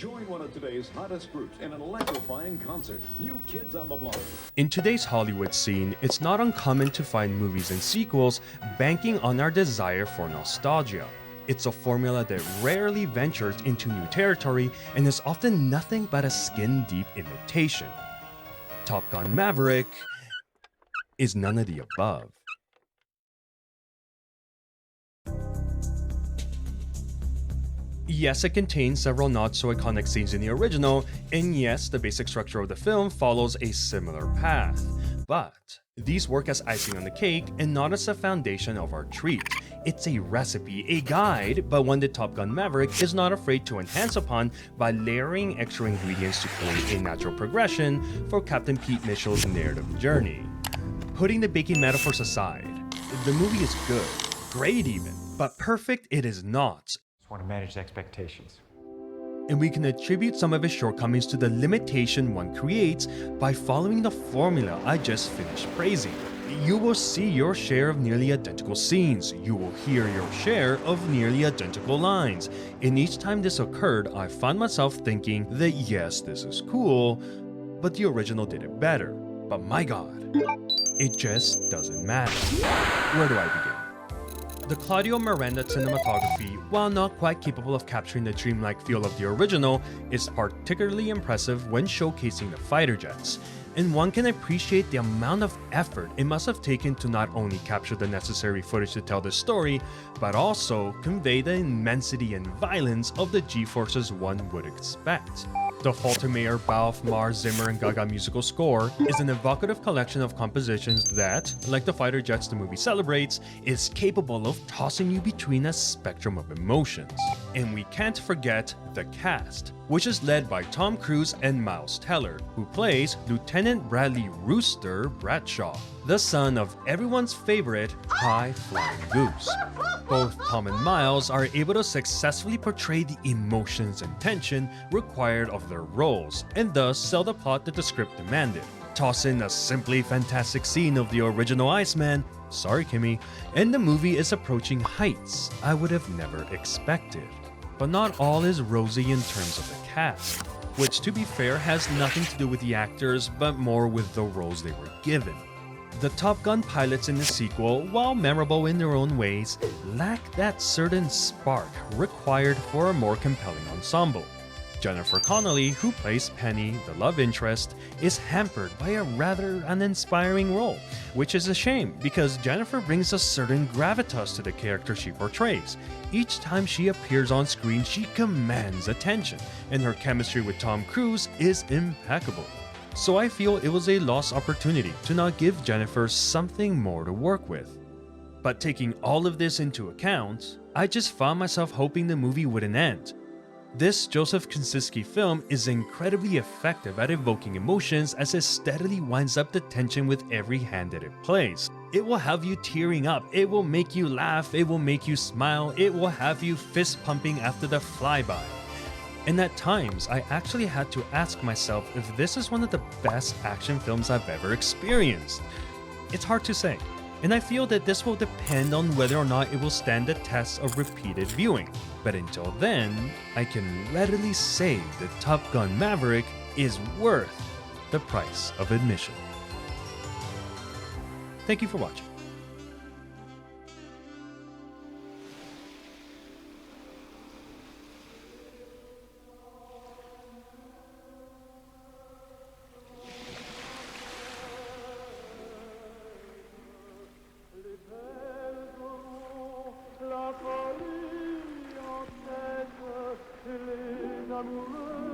Join one of today's hottest groups in an electrifying concert. New Kids on the Block. In today's Hollywood scene, it's not uncommon to find movies and sequels banking on our desire for nostalgia. It's a formula that rarely ventures into new territory and is often nothing but a skin-deep imitation. Top Gun Maverick is none of the above. Yes, it contains several not-so-iconic scenes in the original, and yes, the basic structure of the film follows a similar path. But these work as icing on the cake and not as a foundation of our treat. It's a recipe, a guide, but one that Top Gun Maverick is not afraid to enhance upon by layering extra ingredients to create a natural progression for Captain Pete Mitchell's narrative journey. Putting the baking metaphors aside, the movie is good, great even, but perfect it is not. Just want to manage expectations. And we can attribute some of his shortcomings to the limitation one creates by following the formula I just finished praising. You will see your share of nearly identical scenes, you will hear your share of nearly identical lines, and each time this occurred, I found myself thinking that yes, this is cool, but the original did it better. But my god, it just doesn't matter. Where do I begin? The Claudio Miranda cinematography, while not quite capable of capturing the dreamlike feel of the original, is particularly impressive when showcasing the fighter jets. And one can appreciate the amount of effort it must have taken to not only capture the necessary footage to tell the story, but also convey the immensity and violence of the G-forces one would expect. The Faltermeyer, Balfe, Mars, Zimmer, and Gaga musical score is an evocative collection of compositions that, like the fighter jets the movie celebrates, is capable of tossing you between a spectrum of emotions. And we can't forget the cast, which is led by Tom Cruise and Miles Teller, who plays Lieutenant Bradley Rooster Bradshaw, the son of everyone's favorite high-flying goose. Both Tom and Miles are able to successfully portray the emotions and tension required of their roles, and thus sell the plot that the script demanded. Toss in a simply fantastic scene of the original Iceman, sorry Kimmy, and the movie is approaching heights I would have never expected. But not all is rosy in terms of the cast, which to be fair has nothing to do with the actors but more with the roles they were given. The Top Gun pilots in the sequel, while memorable in their own ways, lack that certain spark required for a more compelling ensemble. Jennifer Connelly, who plays Penny, the love interest, is hampered by a rather uninspiring role, which is a shame because Jennifer brings a certain gravitas to the character she portrays. Each time she appears on screen, she commands attention, and her chemistry with Tom Cruise is impeccable. So I feel it was a lost opportunity to not give Jennifer something more to work with. But taking all of this into account, I just found myself hoping the movie wouldn't end. This Joseph Kosinski film is incredibly effective at evoking emotions as it steadily winds up the tension with every hand that it plays. It will have you tearing up, it will make you laugh, it will make you smile, it will have you fist pumping after the flyby. And at times, I actually had to ask myself if this is one of the best action films I've ever experienced. It's hard to say, and I feel that this will depend on whether or not it will stand the test of repeated viewing. But until then, I can readily say that Top Gun Maverick is worth the price of admission. Thank you for watching. La folie en tête, les amoureux